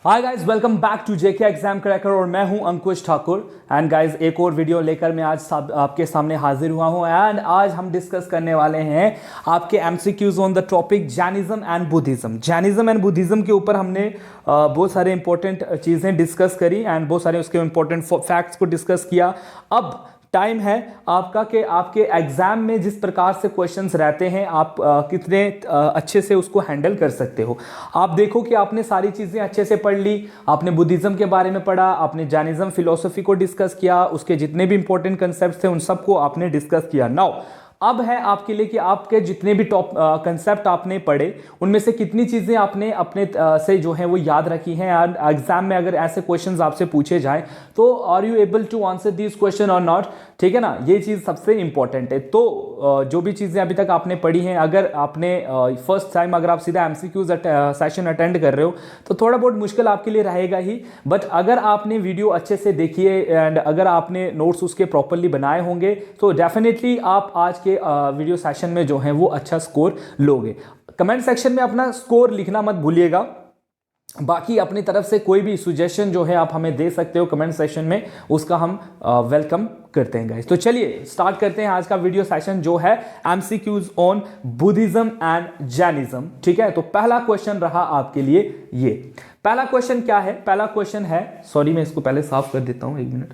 Hi guys, welcome back to JK exam cracker और मैं हूं अंकुश ठाकुर। एंड गाइस, एक और वीडियो लेकर मैं आज आपके सामने हाजिर हुआ हूं। एंड आज हम डिस्कस करने वाले हैं आपके MCQs on the topic Jainism and Buddhism. Jainism and Buddhism के ऊपर हमने बहुत सारे इंपॉर्टेंट चीज़ें डिस्कस करी एंड बहुत सारे उसके इंपॉर्टेंट फैक्ट्स को डिस्कस किया। अब टाइम है आपका कि आपके एग्जाम में जिस प्रकार से क्वेश्चंस रहते हैं आप कितने अच्छे से उसको हैंडल कर सकते हो। आप देखो कि आपने सारी चीज़ें अच्छे से पढ़ ली, आपने बुद्धिज्म के बारे में पढ़ा, आपने जैनिज्म फिलोसफी को डिस्कस किया, उसके जितने भी इंपॉर्टेंट कंसेप्ट थे उन सबको आपने डिस्कस किया। नाउ अब है आपके लिए कि आपके जितने भी टॉप कंसेप्ट आपने पढ़े उनमें से कितनी चीज़ें आपने अपने से जो है वो याद रखी हैं। और एग्जाम में अगर ऐसे क्वेश्चंस आपसे पूछे जाए तो are you able to answer this question और नॉट, ठीक है ना। ये चीज़ सबसे इंपॉर्टेंट है। तो जो भी चीज़ें अभी तक आपने पढ़ी हैं, अगर आपने फर्स्ट टाइम अगर आप सीधा एमसीक्यूज सेशन अटेंड कर रहे हो तो थोड़ा बहुत मुश्किल आपके लिए रहेगा ही। बट अगर आपने वीडियो अच्छे से देखी है एंड अगर आपने नोट्स उसके प्रॉपरली बनाए होंगे तो डेफिनेटली आप आज के वीडियो सेशन में जो है वो अच्छा स्कोर लोगे। कमेंट सेक्शन में अपना स्कोर लिखना मत भूलिएगा। बाकी अपनी तरफ से कोई भी सुजेशन जो है आप हमें दे सकते हो कमेंट सेक्शन में, उसका हम वेलकम करते हैं गाइस। तो चलिए स्टार्ट करते हैं आज का वीडियो सेशन जो है MCQs on Buddhism and Jainism. ठीक है, तो पहला क्वेश्चन रहा आपके लिए ये। पहला क्वेश्चन क्या है? पहला क्वेश्चन है, सॉरी मैं इसको पहले साफ कर देता हूं, एक मिनट।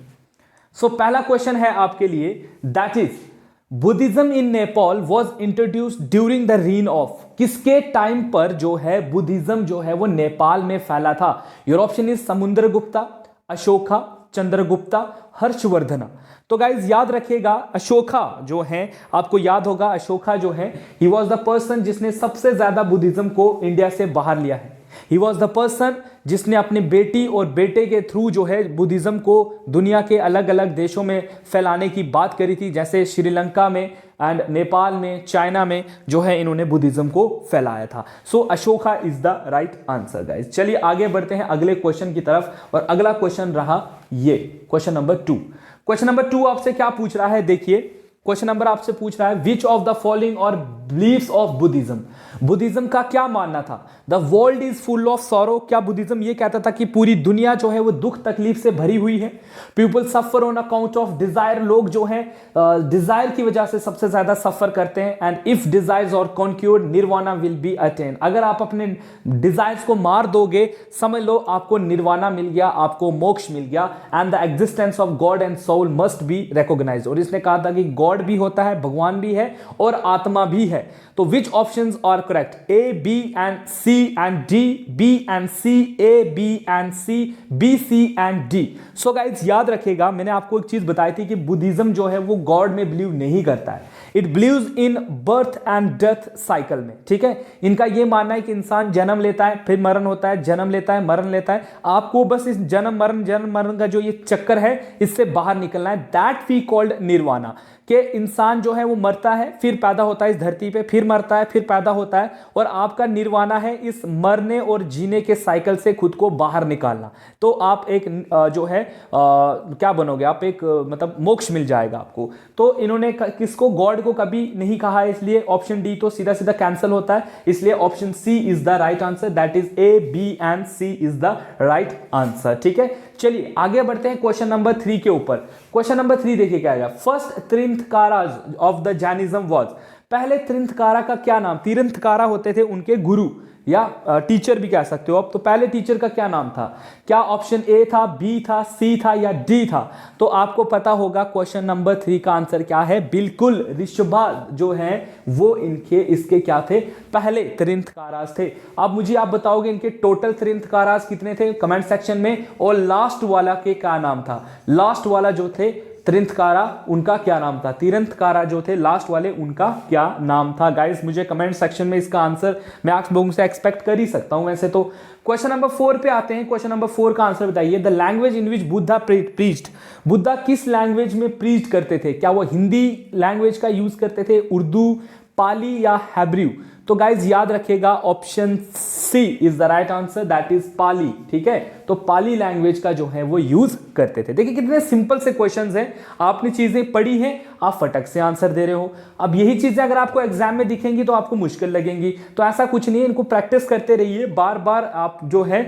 सो पहला क्वेश्चन है आपके लिए, that is Buddhism in Nepal was introduced during the reign of. किसके टाइम पर जो है बुद्धिज्म जो है वो नेपाल में फैला था? Your option is Samudragupta, Ashoka, Chandragupta, Harshavardhana. तो गाइज याद रखिएगा, अशोका जो है, आपको याद होगा अशोका जो है ही वॉज द पर्सन जिसने सबसे ज्यादा बुद्धिज्म को इंडिया से बाहर लिया है। ही वॉज द पर्सन जिसने अपनी बेटी और बेटे के थ्रू जो है बुद्धिज्म को दुनिया के अलग अलग देशों में फैलाने की बात करी थी, जैसे श्रीलंका में एंड नेपाल में, चाइना में जो है इन्होंने बुद्धिज्म को फैलाया था। So Ashoka is the right answer guys. चलिए आगे बढ़ते हैं अगले क्वेश्चन की तरफ और अगला क्वेश्चन रहा ये, क्वेश्चन नंबर 2। क्वेश्चन नंबर 2 आपसे क्या पूछ रहा है? देखिए क्वेश्चन नंबर आपसे पूछ रहा है, विच ऑफ द फॉलोइंग और बिलीव्स ऑफ बुद्धिज्म। बुद्धिज्म का क्या मानना था? The world is full of sorrow. क्या बुद्धिज्म ये कहता था कि पूरी दुनिया जो है वो दुख तकलीफ से भरी हुई है? People suffer on account of desire. लोग जो है डिजायर की वजह से सबसे ज्यादा सफर करते हैं। एंड इफ डिजायर्स और कॉन्क्यूर्ड निर्वाणा विल बी अटेन। अगर आप अपने डिजायर्स को मार दोगे समझ लो आपको निर्वाणा मिल गया, आपको मोक्ष मिल गया। And the existence of God and soul must be recognised. और इसने कहा था कि गॉड भी होता है, भगवान भी है और आत्मा भी है। तो which options are correct? A, B and C and D, B and C, A, B and C, B, C and D. So guys याद रखिएगा, मैंने आपको एक चीज बताई थी कि बुद्धिज्म जो है वो गॉड में बिलीव नहीं करता है। It believes in birth and death cycle में। ठीक है, इनका यह मानना है कि इंसान जन्म लेता है फिर मरण होता है, जन्म लेता है मरण लेता है। आपको बस इस जन्म मरण का जो ये चक्कर है इससे बाहर निकलना है। That we called nirvana. कि इंसान जो है वो मरता है फिर पैदा होता है इस धरती पे, फिर मरता है फिर पैदा होता है, और आपका निर्वाणा है इस मरने और जीने के साइकिल से खुद को बाहर निकालना। तो आप एक जो है क्या बनोगे? आप एक मतलब मोक्ष मिल जाएगा आपको। तो इन्होंने किसको? गॉड को कभी नहीं कहा है, इसलिए ऑप्शन डी तो सीधा सीधा कैंसिल होता है। इसलिए option C is the right answer, that is A, B and C is the right answer. ठीक है, चलिए आगे बढ़ते हैं क्वेश्चन नंबर 3 के ऊपर। क्वेश्चन नंबर 3 देखिए क्या आएगा। First तीर्थंकराज of the Jainism was. पहले तीर्थंकरा का क्या नाम? तीर्थंकरा होते थे उनके गुरु या टीचर भी कह सकते हो आप। तो पहले टीचर का क्या नाम था? क्या ऑप्शन ए था, बी था, सी था या डी था? तो आपको पता होगा क्वेश्चन नंबर 3 का आंसर क्या है। बिल्कुल, ऋषभा जो है वो इसके क्या थे? पहले तीर्थंकराज थे। अब मुझे आप बताओगे इनके टोटल तीर्थंकराज कितने थे कमेंट सेक्शन में, और लास्ट वाला के क्या नाम था? लास्ट वाला जो थे तीर्थंकरा उनका क्या नाम था? तीर्थंकरा जो थे लास्ट वाले उनका क्या नाम था? गाइस मुझे कमेंट सेक्शन में इसका आंसर मैं आप लोगों से एक्सपेक्ट कर ही सकता हूं वैसे तो। क्वेश्चन नंबर 4 पे आते हैं। क्वेश्चन नंबर 4 का आंसर बताइए। The language in which Buddha preached. Buddha किस लैंग्वेज में प्रीच करते थे? क्या वो हिंदी लैंग्वेज का यूज करते थे, उर्दू, पाली या हेब्रू? तो गाइज याद रखिएगा option C is the right answer, that is Pali. ठीक है, तो तो पाली लैंग्वेज का जो है वो यूज करते थे। देखिए कितने सिंपल से क्वेश्चंस हैं, आपने चीजें पढ़ी हैं, आप फटक से आंसर दे रहे हो। अब यही चीजें अगर आपको एग्जाम में दिखेंगी तो आपको मुश्किल लगेंगी, तो ऐसा कुछ नहीं है, इनको प्रैक्टिस करते रहिए, बार बार आप जो है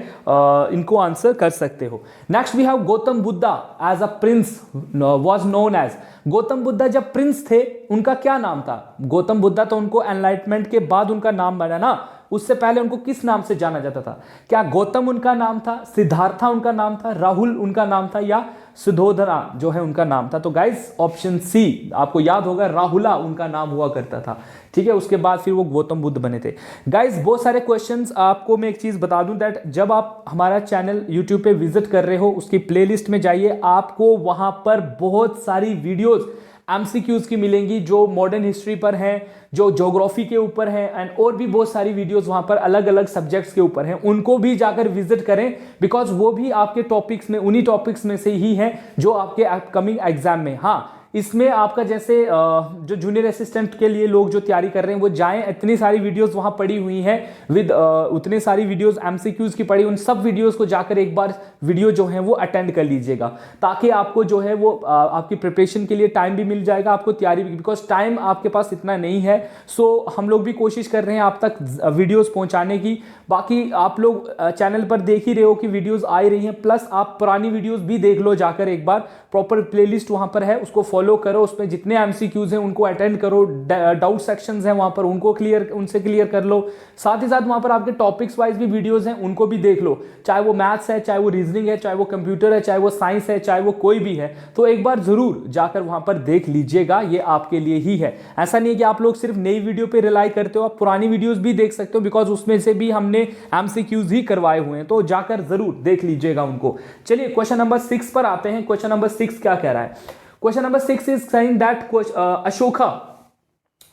इनको आंसर कर सकते हो। Next we have Gautam Buddha as a prince was known as. Gautam Buddha जब प्रिंस थे उनका क्या नाम था? गौतम बुद्धा तो उनको एनलाइटमेंट के बाद उनका नाम बना ना, उससे पहले उनको किस नाम से जाना जाता था? क्या गौतम उनका नाम था, सिद्धार्था उनका नाम था, राहुल उनका नाम था, या सुधोधना जो है उनका नाम था? तो गाइस ऑप्शन सी आपको याद होगा, राहुला उनका नाम हुआ करता था, ठीक है। उसके बाद फिर वो गौतम बुद्ध बने थे। गाइस बहुत सारे क्वेश्चंस आपको मैं एक चीज बता दूं दैट जब आप हमारा चैनल यूट्यूब पे विजिट कर रहे हो उसकी प्लेलिस्ट में जाइए, आपको वहां पर बहुत सारी वीडियोस एमसीक्यूज की मिलेंगी जो मॉडर्न हिस्ट्री पर हैं, जो ज्योग्राफी के ऊपर हैं, एंड और भी बहुत सारी वीडियोस वहां पर अलग अलग सब्जेक्ट्स के ऊपर हैं, उनको भी जाकर विजिट करें, बिकॉज वो भी आपके टॉपिक्स में, उन्हीं टॉपिक्स में से ही हैं जो आपके अपकमिंग एग्जाम में। हाँ, इसमें आपका जैसे जो जूनियर असिस्टेंट के लिए लोग जो तैयारी कर रहे हैं वो जाएं, इतनी सारी वीडियोस वहां पड़ी हुई हैं विद उतनी सारी वीडियोस एमसीक्यूज की पड़ी, उन सब वीडियोस को जाकर एक बार वीडियो जो है वो अटेंड कर लीजिएगा, ताकि आपको जो है वो आपकी प्रिपरेशन के लिए टाइम भी मिल जाएगा, आपको तैयारी भी, बिकॉज टाइम आपके पास इतना नहीं है। सो हम लोग भी कोशिश कर रहे हैं आप तक वीडियोस पहुंचाने की। बाकी आप लोग चैनल पर देख ही रहे हो कि वीडियोस आ ही रही हैं, प्लस आप पुरानी वीडियोस भी देख लो जाकर एक बार, प्रॉपर प्लेलिस्ट वहां पर है, उसको फॉलो करो, उसमें जितने एमसीक्यूज हैं उनको अटेंड करो, डाउट सेक्शंस हैं वहां पर उनको उनसे क्लियर कर लो, साथ ही साथ वहां पर आपके टॉपिक्स वाइज भी वीडियोस हैं उनको भी देख लो, चाहे वो मैथ्स है, चाहे वो रीजनिंग है, चाहे वो कंप्यूटर है, चाहे वो साइंस है, चाहे वो कोई भी है, तो एक बार जरूर जाकर वहां पर देख लीजिएगा, ये आपके लिए ही है। ऐसा नहीं है कि आप लोग सिर्फ नई वीडियो पे रिलाई करते हो, आप पुरानी वीडियोस भी देख सकते हो, बिकॉज उसमें से भी हमने एमसीक्यूज ही करवाए हुए हैं, तो जाकर जरूर देख लीजिएगा उनको। चलिए क्वेश्चन नंबर 6 पर आते हैं। क्वेश्चन नंबर 6 क्या कह रहा है? Question number 6 is saying that Ashoka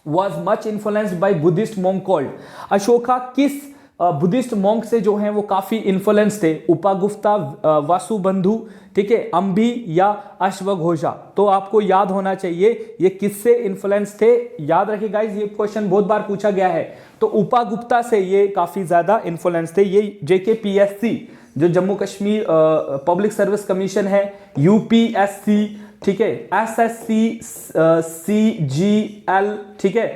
was much influenced by Buddhist monk called। Ashoka किस बुद्धिस्ट मॉन्क से जो है वो काफी इन्फ्लुएंस थे? उपागुप्ता, वासुबंधु, ठीक है, अंबी या अश्वघोषा? तो आपको याद होना चाहिए ये किससे इन्फ्लुएंस थे। याद रखिए गाइस, ये क्वेश्चन बहुत बार पूछा गया है। तो उपागुप्ता से ये काफी ज्यादा इन्फ्लुएंस थे। ये JKPSC जो Jammu Kashmir public service commission है, UPSC, ठीक है, SSC, CGL, ठीक है,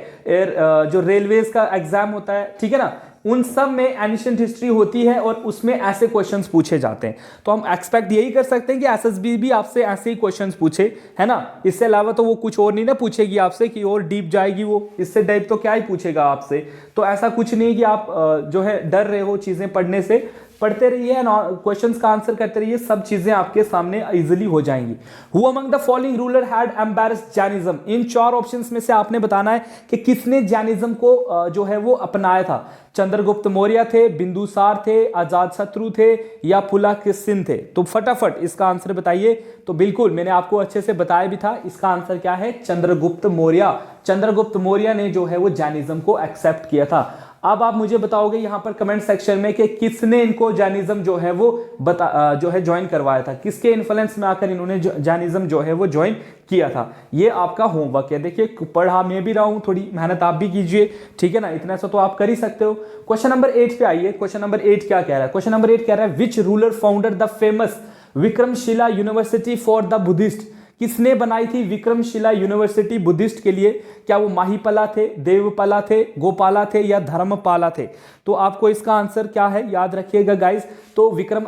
जो रेलवेज का एग्जाम होता है, ठीक है ना, उन सब में एंशिएंट हिस्ट्री होती है और उसमें ऐसे क्वेश्चंस पूछे जाते हैं। तो हम एक्सपेक्ट यही कर सकते हैं कि SSB भी आपसे ऐसे ही क्वेश्चंस पूछे, है ना। इससे अलावा तो वो कुछ और नहीं ना पूछेगी आपसे कि और डीप जाएगी वो, इससे डीप तो क्या ही पूछेगा आपसे। तो ऐसा कुछ नहीं कि आप जो है डर रहे हो चीजें पढ़ने से, पढ़ते रहिए, क्वेश्चंस का आंसर करते रहिए, सब चीजें आपके सामने इजीली हो जाएंगी। Who among the following ruler had embarrassed Jainism? In 4 options में से आपने बताना है कि किसने जैनिज्म को जो है वो अपनाया था। चंद्रगुप्त मौर्य थे, बिंदुसार थे, अजातशत्रु थे, या पुलकेशिन थे? तो फटाफट इसका आंसर बताइए। तो बिल्कुल मैंने आपको अच्छे से बताया भी था, इसका आंसर क्या है? चंद्रगुप्त मौर्य। चंद्रगुप्त मौर्य ने जो है वो जैनिज्म को एक्सेप्ट किया था। अब आप मुझे बताओगे यहां पर कमेंट सेक्शन में कि किसने इनको जैनिज्म जो है वो जो है ज्वाइन करवाया था, किसके इन्फ्लुएंस में आकर इन्होंने जैनिज्म जो है वो ज्वाइन किया था। ये आपका होमवर्क है। देखिए पढ़ा मैं भी रहा हूं, थोड़ी मेहनत आप भी कीजिए, ठीक है ना, इतना सा तो आप कर ही सकते हो। क्वेश्चन नंबर 8 पे आइए। क्वेश्चन नंबर 8 क्या कह रहा है? क्वेश्चन नंबर 8 कह रहा है which ruler founded the famous Vikramshila university for the Buddhist? किसने बनाई थी विक्रमशिला यूनिवर्सिटी बुद्धिस्ट के लिए? क्या वो माहीपला थे, देवपाला थे, गोपाला थे, या धर्मपाला थे? तो आपको इसका आंसर क्या है याद रखिएगा गाइस। तो विक्रम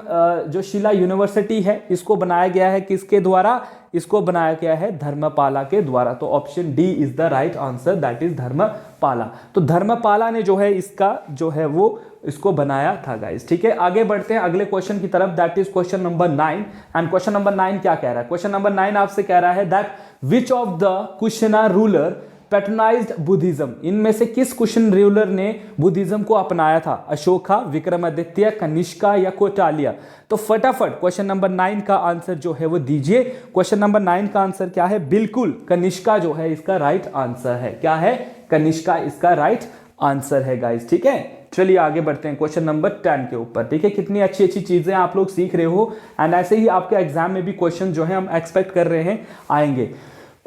जो शिला यूनिवर्सिटी है इसको बनाया गया है किसके द्वारा? इसको बनाया गया है धर्मपाला के द्वारा। तो option D is the right answer, that is Dharmapala. तो धर्मपाला ने जो है इसका जो है वो इसको बनाया था गाइस, ठीक है। आगे बढ़ते हैं अगले क्वेश्चन की तरफ, that is question number 9। And question number 9 क्या कह रहा है? क्वेश्चन नंबर 9 आपसे कह रहा है that which of the Kushana ruler patronised Buddhism? इनमें से किस कुशन रूलर ने बुद्धिज्म को अपनाया था? अशोका, विक्रमादित्य, कनिष्का, या कोटालिया? तो फटाफट क्वेश्चन नंबर 9 का आंसर जो है वो दीजिए। क्वेश्चन नंबर 9 का आंसर क्या है? बिल्कुल कनिष्का जो है इसका राइट आंसर है। क्या है? कनिष्का इसका राइट आंसर है गाइस, ठीक है। चलिए आगे बढ़ते हैं क्वेश्चन नंबर 10 के ऊपर, ठीक है। कितनी अच्छी अच्छी चीजें आप लोग सीख रहे हो, एंड ऐसे ही आपके एग्जाम में भी क्वेश्चन जो है हम एक्सपेक्ट कर रहे हैं आएंगे।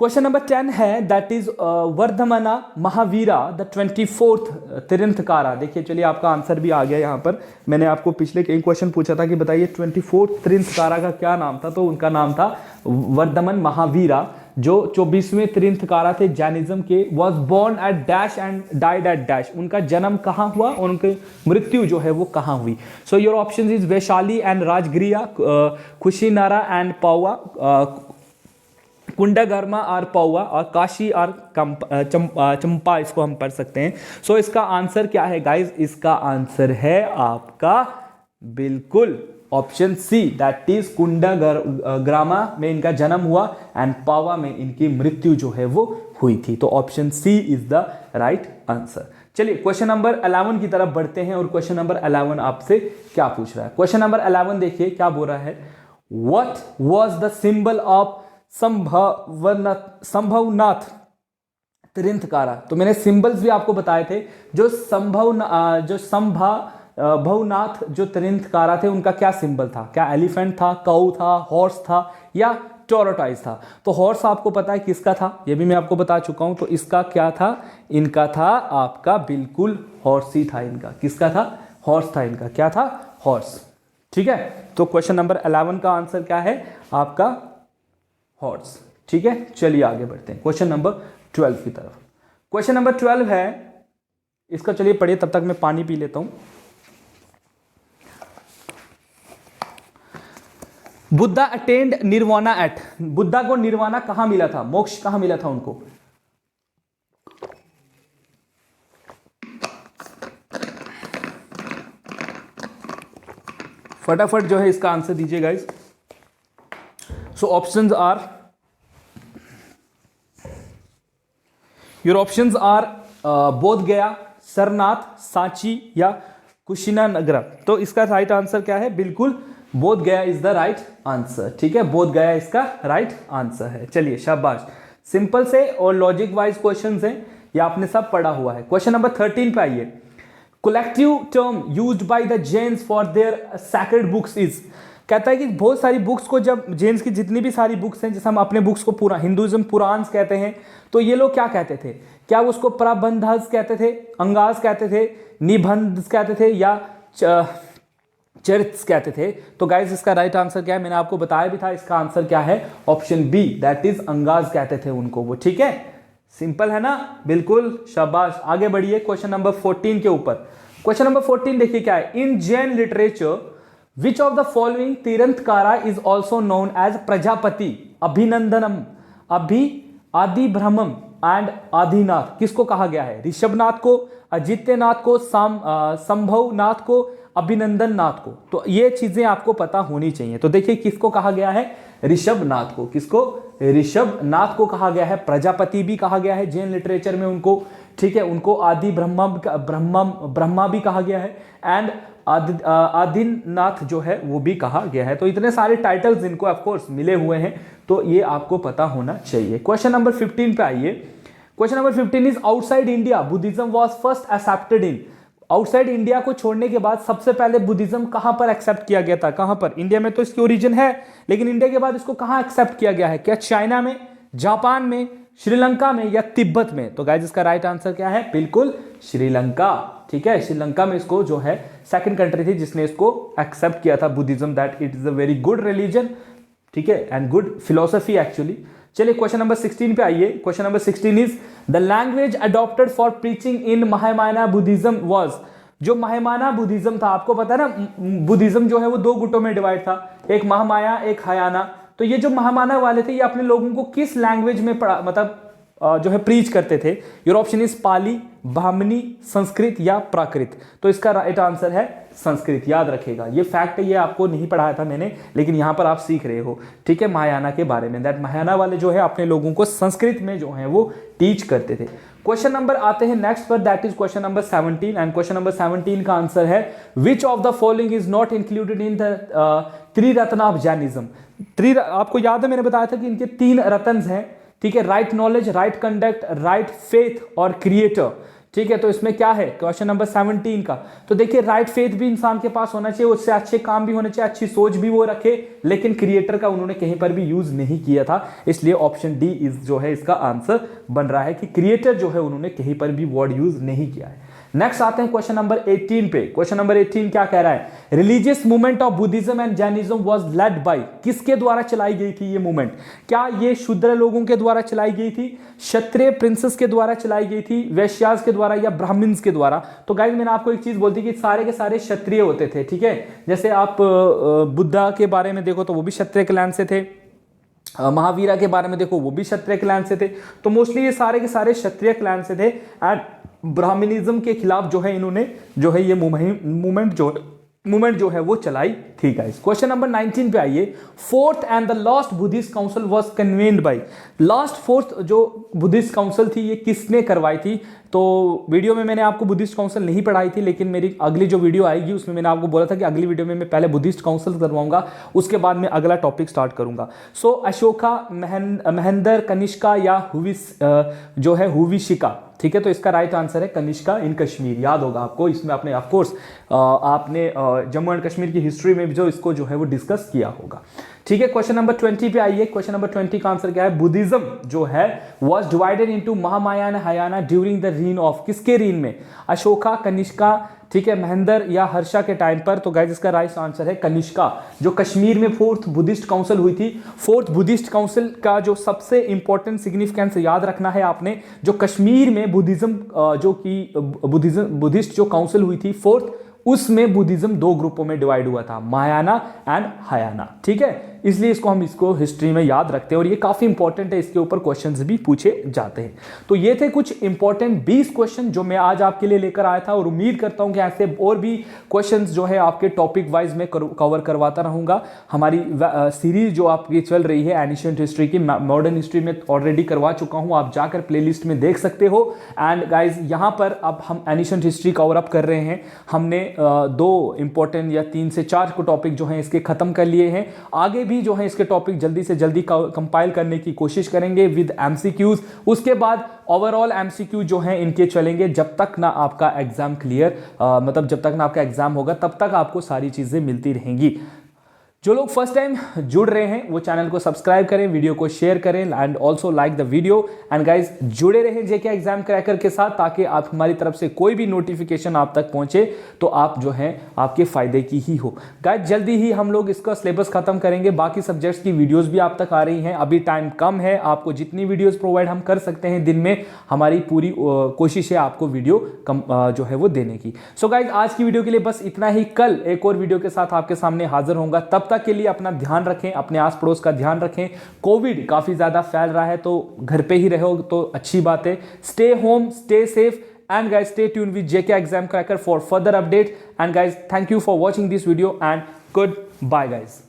क्वेश्चन नंबर 10 है that is Vardhamana Mahavira the 24th Tirthankara. देखिए चलिए आपका आंसर भी आ गया यहाँ पर। मैंने आपको पिछले कई क्वेश्चन पूछा था कि बताइए 24th तीर्थंकारा का क्या नाम था, तो उनका नाम था वर्धमन महावीरा, जो 24वें तीर्थंकारा थे जैनिज्म के। Was born at dash and died at dash. उनका जन्म कहाँ हुआ और उनकी मृत्यु जो है वो कहाँ हुई। So your option is Vaishali and Rajgiriya, Kushinara and Pava, Kundagrama और पौवा, और काशी और चंपा इसको हम पढ़ सकते हैं। सो इसका आंसर क्या है गाइज? इसका आंसर है आपका बिल्कुल ऑप्शन सी, दैट इज कुंडग्रामा में इनका जन्म हुआ एंड पावा में इनकी मृत्यु जो है वो हुई थी। तो option C is the right answer. चलिए क्वेश्चन नंबर 11 की तरफ बढ़ते हैं और क्वेश्चन नंबर 11 आपसे क्या पूछ रहा है। क्वेश्चन नंबर 11 देखिए क्या बोल रहा है। What was the symbol of Sambhavnath Tirthankara. तो मैंने सिंबल्स भी आपको बताए थे। जो संभवनाथ जो तीर्थंकारा थे उनका क्या सिंबल था? क्या एलिफेंट था, काऊ था, हॉर्स था या टोरोटाइज था? तो हॉर्स आपको पता है किसका था, ये भी मैं आपको बता चुका हूं। तो इसका क्या था? इनका था आपका बिल्कुल हॉर्स ही था इनका। किसका था? हॉर्स था इनका। क्या था? हॉर्स। ठीक है, तो क्वेश्चन नंबर 11 का आंसर क्या है आपका? हॉर्स। ठीक है, चलिए आगे बढ़ते हैं क्वेश्चन नंबर 12 की तरफ। क्वेश्चन नंबर 12 है, इसका चलिए पढ़िए, तब तक मैं पानी पी लेता हूं। Buddha attained nirvana at. बुद्धा को निर्वाणा कहां मिला था, मोक्ष कहां मिला था उनको? फटाफट जो है इसका आंसर दीजिए guys. So options are, your options are Bodh Gaya, Sarnath, Sanchi या कुशीनगर। तो इसका राइट आंसर क्या है? बिल्कुल बोध गया इज द राइट आंसर। ठीक है, बोध गया इसका राइट आंसर है। चलिए शाबाश। सिंपल से और लॉजिक वाइज क्वेश्चंस हैं, ये आपने सब पढ़ा हुआ है। क्वेश्चन नंबर 13 पे आइए। Collective term used by the Jains for their sacred books is. कहता है कि बहुत सारी बुक्स को, जब जैन्स की जितनी भी सारी बुक्स हैं, जैसे हम अपने बुक्स को पूरा हिंदुइज्म पुराण कहते हैं, तो ये लोग क्या कहते थे? क्या उसको प्रबंधस कहते थे, अंगास कहते थे, निबंध कहते थे या चरित्र कहते थे? तो गाइस इसका राइट आंसर क्या है? मैंने आपको बताया भी था, इसका आंसर क्या है? ऑप्शन बी, दैट इज अंगाज कहते थे उनको वो। ठीक है, सिंपल है ना? बिल्कुल शाबाश। आगे बढ़िए क्वेश्चन नंबर 14 के ऊपर। क्वेश्चन नंबर 14 देखिए क्या है। In Jain literature which of the following Tirthankara is also known as Prajapati, Abhinandanam, Adibrahmam and Adinath. किसको कहा गया है? ऋषभनाथ को, अजित्यनाथ को, संभवनाथ को, अभिनंदन नाथ को। तो ये चीजें आपको पता होनी चाहिए। तो देखिए किसको कहा गया है? ऋषभनाथ को। किसको? ऋषभनाथ को कहा गया है। प्रजापति भी कहा गया है जैन लिटरेचर में उनको। ठीक है, उनको आदि ब्रह्मा भी कहा गया है एंड आदिनाथ जो है वो भी कहा गया है। तो इतने सारे टाइटल्स इनको ऑफकोर्स मिले हुए हैं, तो ये आपको पता होना चाहिए। क्वेश्चन नंबर 15 पे आइए। Question number 15 is outside India Buddhism was first accepted in. Outside India को छोड़ने के बाद सबसे पहले बुद्धिज्म कहां पर एक्सेप्ट किया गया था? कहां पर? इंडिया में तो इसकी ओरिजिन है, लेकिन इंडिया के बाद इसको कहां एक्सेप्ट किया गया है? क्या चाइना में, जापान में, श्रीलंका में या तिब्बत में? तो गाइस इसका राइट आंसर क्या है? बिल्कुल श्रीलंका। ठीक है, श्रीलंका में इसको जो है सेकंड कंट्री थी जिसने इसको एक्सेप्ट किया था Buddhism, that it is a very good religion. ठीक है, एंड गुड फिलोसफी एक्चुअली। चलिए क्वेश्चन नंबर 16 पे आइए। Question number 16 is the language adopted for preaching in Mahayana Buddhism was. जो महायाना बुद्धिज्म था, आपको पता है ना बुद्धिज्म जो है वो दो गुटों में डिवाइड था, एक महामाया एक हायाना। तो ये जो महामाना वाले थे ये अपने लोगों को किस लैंग्वेज में पढ़ा, मतलब जो है प्रीच करते थे? योर ऑप्शन इज पाली, ब्राह्मणी, संस्कृत या प्राकृत। तो इसका राइट आंसर है संस्कृत। याद रखेगा, ये फैक्ट है, ये आपको नहीं पढ़ाया था मैंने, लेकिन यहां पर आप सीख रहे हो। ठीक है, महायाना के बारे में, दैट महायाना वाले जो है अपने लोगों को संस्कृत में जो है वो टीच करते थे। क्वेश्चन नंबर आते हैं नेक्स्ट पर, that is question number 17 and question number 17 का आंसर है which of the following is not included in the Triratna of Jainism. आपको याद है मैंने बताया था कि इनके 3 रत्न हैं। ठीक है, right knowledge, right conduct, right faith और क्रिएटर। ठीक है, तो इसमें क्या है क्वेश्चन नंबर 17 का, तो देखिए राइट फेथ भी इंसान के पास होना चाहिए, उससे अच्छे काम भी होने चाहिए, अच्छी सोच भी वो रखे, लेकिन क्रिएटर का उन्होंने कहीं पर भी यूज नहीं किया था, इसलिए ऑप्शन डी इज जो है इसका आंसर बन रहा है कि क्रिएटर जो है उन्होंने कहीं पर भी वर्ड यूज नहीं किया है। नेक्स्ट आते हैं क्वेश्चन नंबर 18 पे। क्वेश्चन नंबर 18 क्या कह रहा है, religious movement of Buddhism and Jainism was led by, किसके द्वारा चलाई गई थी ये मूवमेंट, क्या ये शूद्र लोगों के द्वारा चलाई गई थी, क्षत्रिय प्रिंसेस के द्वारा चलाई गई थी, वैश्यास के द्वारा या ब्राह्मण्स के द्वारा। तो गाइस मैंने आपको एक चीज बोलती कि सारे के सारे क्षत्रिय होते थे, ठीक है, जैसे आप बुद्धा के बारे में देखो तो वो भी क्षत्रिय क्लैन से थे, महावीरा के बारे में देखो वो भी क्षत्रिय क्लैन से थे, तो मोस्टली ये सारे के सारे क्षत्रिय क्लैन से थे एंड ब्राह्मणिज्म के खिलाफ जो है इन्होंने जो है ये मूवमेंट जो है वो चलाई थी गाइस। क्वेश्चन नंबर 19 पे आइए, fourth and the last Buddhist council was convened by, last fourth जो बुद्धिस्ट काउंसिल थी ये किसने करवाई थी। तो वीडियो में मैंने आपको बुद्धिस्ट काउंसिल नहीं पढ़ाई थी, लेकिन मेरी अगली जो वीडियो आएगी उसमें मैंने आपको बोला था कि अगली वीडियो में मैं पहले बुद्धिस्ट काउंसिल करवाऊंगा, उसके बाद मैं अगला टॉपिक स्टार्ट करूंगा। सो अशोका, महेंद्र, कनिष्का या जो है हुविशिका, ठीक है, तो इसका राइट आंसर है कनिष्का इन कश्मीर, याद होगा आपको, इसमें आपने ऑफकोर्स आपने जम्मू एंड कश्मीर की हिस्ट्री में भी जो इसको जो है वो डिस्कस किया होगा। ठीक है, क्वेश्चन नंबर 20 पे आइए। क्वेश्चन नंबर 20 का आंसर क्या है, बुद्धिज्म जो है वाज डिवाइडेड इनटू महामायान हायाना ड्यूरिंग द रीन ऑफ, किसके रीन में, अशोका, कनिष्का, ठीक है, महेंद्र या हर्षा के टाइम पर। तो गाइस इसका राइट आंसर है कनिष्का, जो कश्मीर में फोर्थ बुद्धिस्ट काउंसिल हुई थी। फोर्थ बुद्धिस्ट काउंसिल का जो सबसे इंपॉर्टेंट सिग्निफिकेंस याद रखना है आपने, जो कश्मीर में बुद्धिज्म जो कि बुद्धिस्ट जो काउंसिल हुई थी फोर्थ, उसमें बुद्धिज्म दो ग्रुपों में डिवाइड हुआ था, महायाना एंड हायाना, ठीक है, इसलिए इसको हिस्ट्री में याद रखते हैं और ये काफी इंपॉर्टेंट है, इसके ऊपर क्वेश्चंस भी पूछे जाते हैं। तो ये थे कुछ इंपॉर्टेंट 20 क्वेश्चन जो मैं आज आपके लिए लेकर आया था और उम्मीद करता हूं कि ऐसे और भी क्वेश्चंस जो है आपके टॉपिक वाइज में कवर करवाता रहूंगा। हमारी सीरीज जो आपकी चल रही है एंशिएंट हिस्ट्री की, मॉडर्न हिस्ट्री में ऑलरेडी करवा चुका हूं, आप जाकर प्लेलिस्ट में देख सकते हो। एंड गाइज यहां पर अब हम एंशिएंट हिस्ट्री कवर अप कर रहे हैं, हमने 2 इंपॉर्टेंट या 3 से 4 को टॉपिक जो है इसके खत्म कर लिए हैं, आगे भी जो है इसके टॉपिक जल्दी से जल्दी कंपाइल करने की कोशिश करेंगे विद एमसीक्यूज। उसके बाद ओवरऑल एमसीक्यू जो है इनके चलेंगे जब तक ना आपका एग्जाम क्लियर, मतलब जब तक ना आपका एग्जाम होगा तब तक आपको सारी चीजें मिलती रहेंगी। जो लोग फर्स्ट टाइम जुड़ रहे हैं वो चैनल को सब्सक्राइब करें, वीडियो को शेयर करें and also like the video. And guys जुड़े रहें जेके एग्जाम क्रैकर के साथ, ताकि आप हमारी तरफ से कोई भी नोटिफिकेशन आप तक पहुंचे तो आप जो है आपके फायदे की ही हो। गाइज जल्दी ही हम लोग इसका सिलेबस खत्म करेंगे, बाकी सब्जेक्ट्स की वीडियोस भी आप तक आ रही हैं, अभी टाइम कम है, आपको जितनी वीडियोस प्रोवाइड हम कर सकते हैं दिन में, हमारी पूरी कोशिश है आपको वीडियो जो है वो देने की। सो गाइज आज की वीडियो के लिए बस इतना ही, कल एक और वीडियो के साथ आपके सामने हाजिर होऊंगा। तब तक के लिए अपना ध्यान रखें, अपने आस पड़ोस का ध्यान रखें, कोविड काफी ज्यादा फैल रहा है तो घर पे ही रहो तो अच्छी बात है। Stay home, stay safe and guys stay tuned with JK Exam Cracker for further update, and guys thank you for watching this video and goodbye guys।